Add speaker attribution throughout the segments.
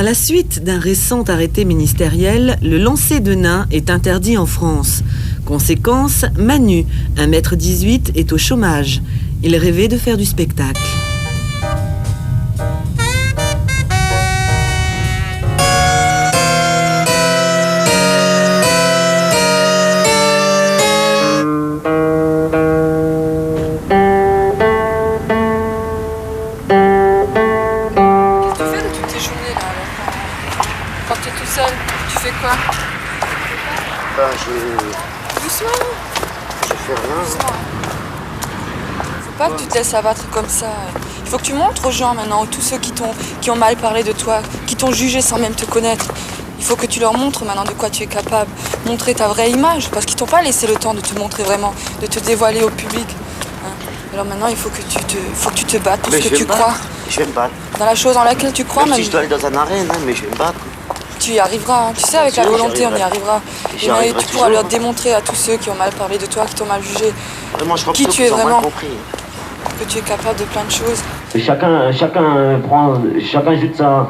Speaker 1: À la suite d'un récent arrêté ministériel, le lancer de nains est interdit en France. Conséquence, Manu, 1,18 m, est au chômage. Il rêvait de faire du spectacle.
Speaker 2: Quand tu es tout seul, tu fais quoi? Doucement.
Speaker 3: Je fais rien.
Speaker 2: Doucement. Faut pas que tu te laisses abattre comme ça. Il faut que tu montres aux gens maintenant, tous ceux qui ont mal parlé de toi, qui t'ont jugé sans même te connaître. Il faut que tu leur montres maintenant de quoi tu es capable. Montrer ta vraie image, parce qu'ils t'ont pas laissé le temps de te montrer vraiment, de te dévoiler au public. Alors maintenant, il faut que tu te battes pour ce que tu crois.
Speaker 3: Je vais me battre.
Speaker 2: Dans la chose en laquelle tu crois,
Speaker 3: même si je dois aller dans un arène, mais je vais me battre.
Speaker 2: Tu y arriveras, hein. Tu sais, avec la volonté, on y arrivera. Et tu pourras leur démontrer à tous ceux qui ont mal parlé de toi, qui t'ont mal jugé,
Speaker 3: vraiment, je crois
Speaker 2: qui
Speaker 3: que
Speaker 2: tu es vraiment,
Speaker 3: compris.
Speaker 2: que tu es capable de plein de choses.
Speaker 4: Chacun jette sa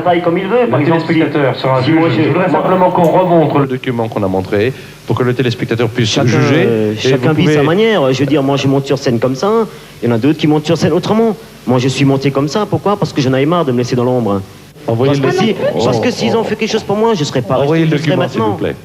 Speaker 4: taille comme il veut.
Speaker 5: Par exemple, le téléspectateur sera un juge. Je voudrais simplement qu'on remontre le document qu'on a montré pour que le téléspectateur puisse juger.
Speaker 4: Chacun vit sa manière. Je veux dire, moi je monte sur scène comme ça, il y en a d'autres qui montent sur scène autrement. Moi je suis monté comme ça, pourquoi? Parce que j'en avais marre de me laisser dans l'ombre. Parce que s'ils ont fait quelque chose pour moi, je ne serais pas resté.
Speaker 5: Envoyez le document, s'il vous plaît.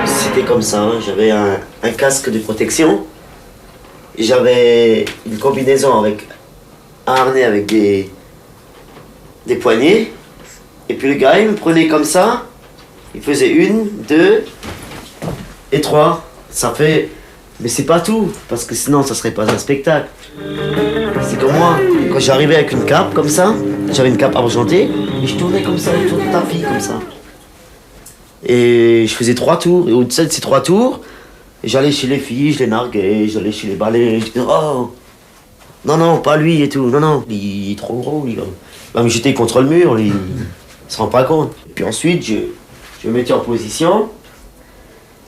Speaker 3: C'était comme ça, hein. J'avais un casque de protection, j'avais une combinaison avec un harnais avec des poignées, et puis le gars il me prenait comme ça, il faisait 1, 2 et 3, ça fait... Mais c'est pas tout, parce que sinon ça serait pas un spectacle. C'est comme moi, quand j'arrivais avec une cape comme ça, j'avais une cape argentée, et je tournais comme ça, autour du tapis comme ça. Et je faisais 3 tours, et au-dessus de ces 3 tours, j'allais chez les filles, je les narguais, j'allais chez les balais, je disais oh, non, pas lui et tout, non, il est trop gros, il va me jeter contre le mur, il se rend pas compte. Et puis ensuite, je me mettais en position,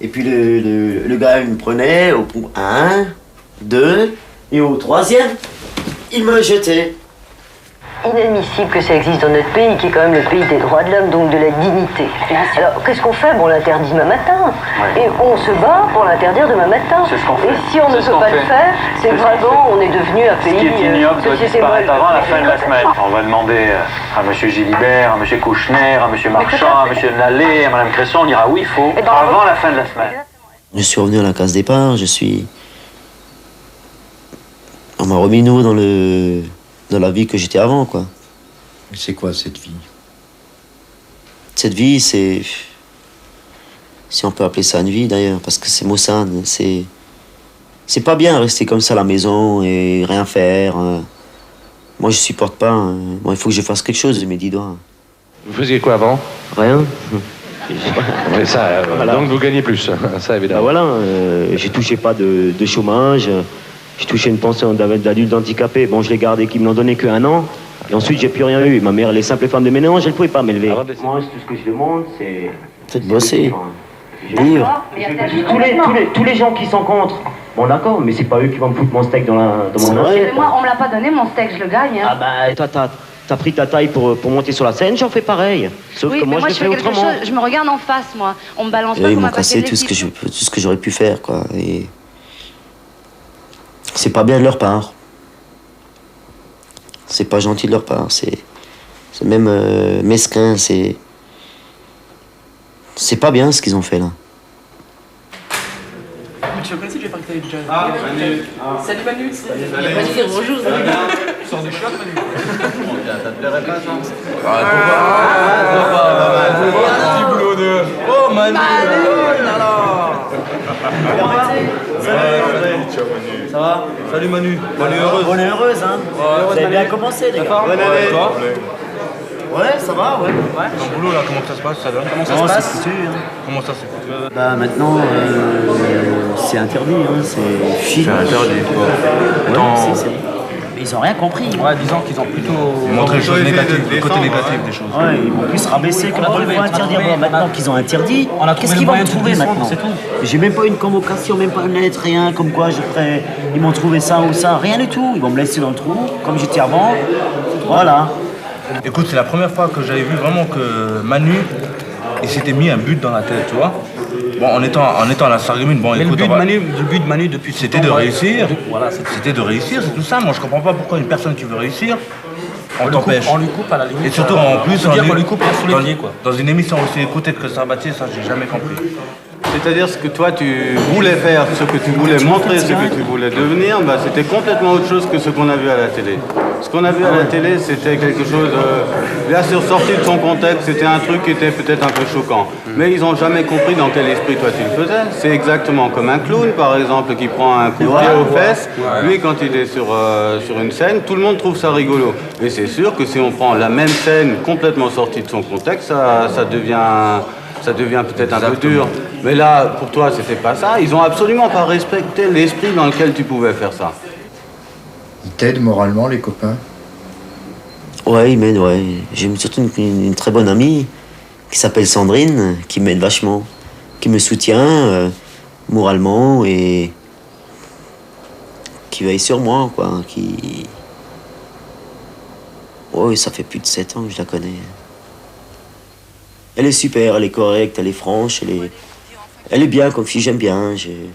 Speaker 3: et puis le gars il me prenait au 1, 2, et au 3e, il me jetait.
Speaker 6: Inadmissible que ça existe dans notre pays, qui est quand même le pays des droits de l'homme, donc de la dignité. Alors, qu'est-ce qu'on fait? Bon, on l'interdit demain matin. Ouais. Et on se bat pour l'interdire demain matin.
Speaker 7: C'est ce qu'on fait.
Speaker 6: Et si on ne peut pas le faire, c'est vraiment, on est devenu un pays...
Speaker 7: Ce qui est ignoble doit disparaître avant la fin de la semaine. On va demander à M. Gilibert, à M. Kouchner, à M. Marchand, à M. Nallet, à Mme Cresson, on ira où il faut, avant la fin de la semaine.
Speaker 3: Je suis revenu à la case départ, on m'a remis nouveau dans la vie que j'étais avant, quoi.
Speaker 8: C'est quoi cette vie?
Speaker 3: Cette vie, c'est... Si on peut appeler ça une vie, d'ailleurs, parce que c'est maussade, c'est pas bien rester comme ça à la maison et rien faire. Moi, je supporte pas. Bon, il faut que je fasse quelque chose de mes 10 doigts.
Speaker 5: Vous faisiez quoi avant?
Speaker 4: Rien.
Speaker 5: Mais ça, voilà. Donc vous gagnez plus, ça évidemment.
Speaker 4: Voilà, j'ai touché pas de chômage. J'ai touché une pension d'adulte handicapé. Bon, je l'ai gardé, qui me l'ont donné qu'1 an. Et ensuite, j'ai plus rien eu. Ma mère, elle est simple femme de ménage, elle ne pouvait pas m'élever. Moi, tout ce que je demande, c'est...
Speaker 3: de bosser.
Speaker 4: Vivre. Tous les gens qui s'encontrent. Bon, d'accord, mais c'est pas eux qui vont me foutre mon steak dans mon assiette.
Speaker 9: Moi, on me l'a pas donné, mon steak, je le gagne. Hein.
Speaker 4: Ah bah, t'as pris ta taille pour monter sur la scène, j'en fais pareil. Sauf que moi, je fais autrement.
Speaker 9: Chose, je me regarde en face, moi. On me balance pas
Speaker 3: ils
Speaker 9: comme
Speaker 3: m'ont
Speaker 9: un paquet
Speaker 3: cassé tout ce que j'aurais pu faire, quoi. Et... c'est pas bien de leur part. C'est pas gentil de leur part. C'est même mesquin. C'est pas bien ce qu'ils ont fait là.
Speaker 10: Mais tu le connaissais, j'ai pas que t'avais déjà.
Speaker 11: Ah, Manu.
Speaker 10: Salut Manu.
Speaker 11: Il
Speaker 10: a pas dit dire bonjour.
Speaker 11: Tu sors des chiottes, Manu. Ça te plairait pas, ça? Petit boulot de. Oh, Manu. Salut.
Speaker 12: Ça va? Salut Manu. Bonne année heureuse.
Speaker 4: Bonne année heureuse, hein. Vous avez bien commencé, les gars.
Speaker 12: Bonne année. Toi?
Speaker 4: Ouais, ça va, ouais.
Speaker 12: Ton boulot là, comment ça se passe? Ça donne? Comment ça se passe? Comment ça se passe?
Speaker 4: Bah maintenant, c'est interdit, hein. C'est
Speaker 12: interdit.
Speaker 4: Ouais, si,
Speaker 13: ils ont rien compris.
Speaker 12: Ouais, disons qu'ils ont plutôt
Speaker 8: montré les choses négatives,
Speaker 12: le côté négatif des choses.
Speaker 13: Ouais, ils vont plus se rabaisser que la première fois interdire. Bon, maintenant qu'ils ont interdit, qu'est-ce qu'ils vont me trouver maintenant? J'ai même pas une convocation, même pas une lettre, rien, comme quoi ils m'ont trouvé ça ou ça, rien du tout. Ils vont me laisser dans le trou, comme j'étais avant. Voilà.
Speaker 12: Écoute, c'est la première fois que j'avais vu vraiment que Manu, il s'était mis un but dans la tête, tu vois. Bon, en étant à la Sarreguemines, bon, écoute, le but de Manu depuis c'était de réussir. Voilà, c'était de réussir, c'est tout ça. Moi, je comprends pas pourquoi une personne qui veut réussir, on t'empêche.
Speaker 10: On lui coupe à la limite.
Speaker 12: Et surtout, en plus,
Speaker 10: on lui coupe sous les pieds, quoi.
Speaker 12: Dans une émission aussi écoutée que Sabatier, ça, j'ai jamais compris.
Speaker 14: C'est-à-dire ce que toi tu voulais faire, ce que tu voulais montrer, ce que tu voulais devenir, bah, c'était complètement autre chose que ce qu'on a vu à la télé. Ce qu'on a vu à la télé, c'était quelque chose, bien sûr, sorti de son contexte, c'était un truc qui était peut-être un peu choquant. Mais ils n'ont jamais compris dans quel esprit toi tu le faisais. C'est exactement comme un clown, par exemple, qui prend un coup de pied aux fesses. Lui, quand il est sur une scène, tout le monde trouve ça rigolo. Et c'est sûr que si on prend la même scène complètement sortie de son contexte, ça devient peut-être un peu dur. Mais là, pour toi, c'était pas ça. Ils ont absolument pas respecté l'esprit dans lequel tu pouvais faire ça.
Speaker 8: Ils t'aident moralement, les copains?
Speaker 3: Ouais, ils m'aident, ouais. J'ai surtout une très bonne amie qui s'appelle Sandrine, qui m'aide vachement, qui me soutient moralement et qui veille sur moi, quoi. Ouais, ça fait plus de 7 ans que je la connais. Elle est super, elle est correcte, elle est franche, elle est bien comme fille, j'aime bien. J'ai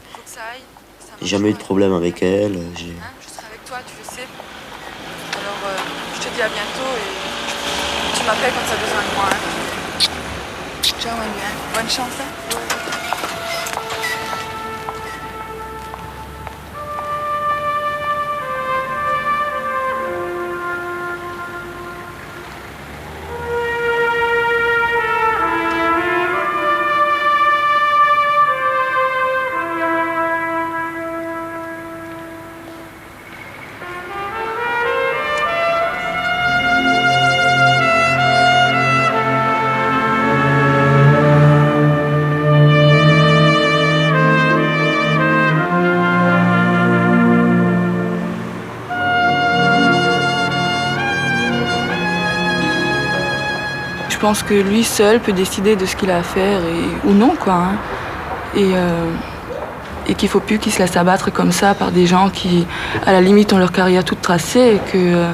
Speaker 3: jamais eu de problème avec elle.
Speaker 2: Je serai avec toi, tu le sais. Alors, je te dis à bientôt et tu m'appelles quand tu as besoin de moi. Hein. Ciao, Manu, hein. Bonne chance. Hein. Je pense que lui seul peut décider de ce qu'il a à faire ou non, quoi. Hein. Et qu'il ne faut plus qu'il se laisse abattre comme ça par des gens qui, à la limite, ont leur carrière toute tracée. Et que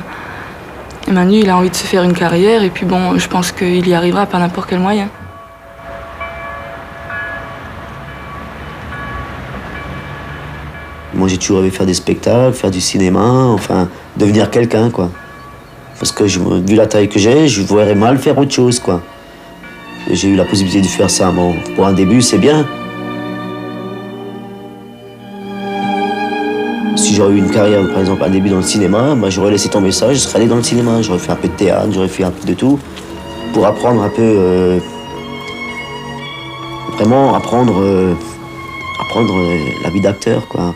Speaker 2: Manu, il a envie de se faire une carrière. Et puis bon, je pense qu'il y arrivera par n'importe quel moyen.
Speaker 3: Moi, j'ai toujours rêvé faire des spectacles, faire du cinéma, enfin, devenir quelqu'un, quoi. Parce que vu la taille que j'ai, je voudrais mal faire autre chose, quoi. J'ai eu la possibilité de faire ça. Bon, pour un début, c'est bien. Si j'aurais eu une carrière, par exemple, un début dans le cinéma, bah, j'aurais laissé tomber ça, je serais allé dans le cinéma. J'aurais fait un peu de théâtre, j'aurais fait un peu de tout, pour apprendre un peu... vraiment apprendre la vie d'acteur, quoi.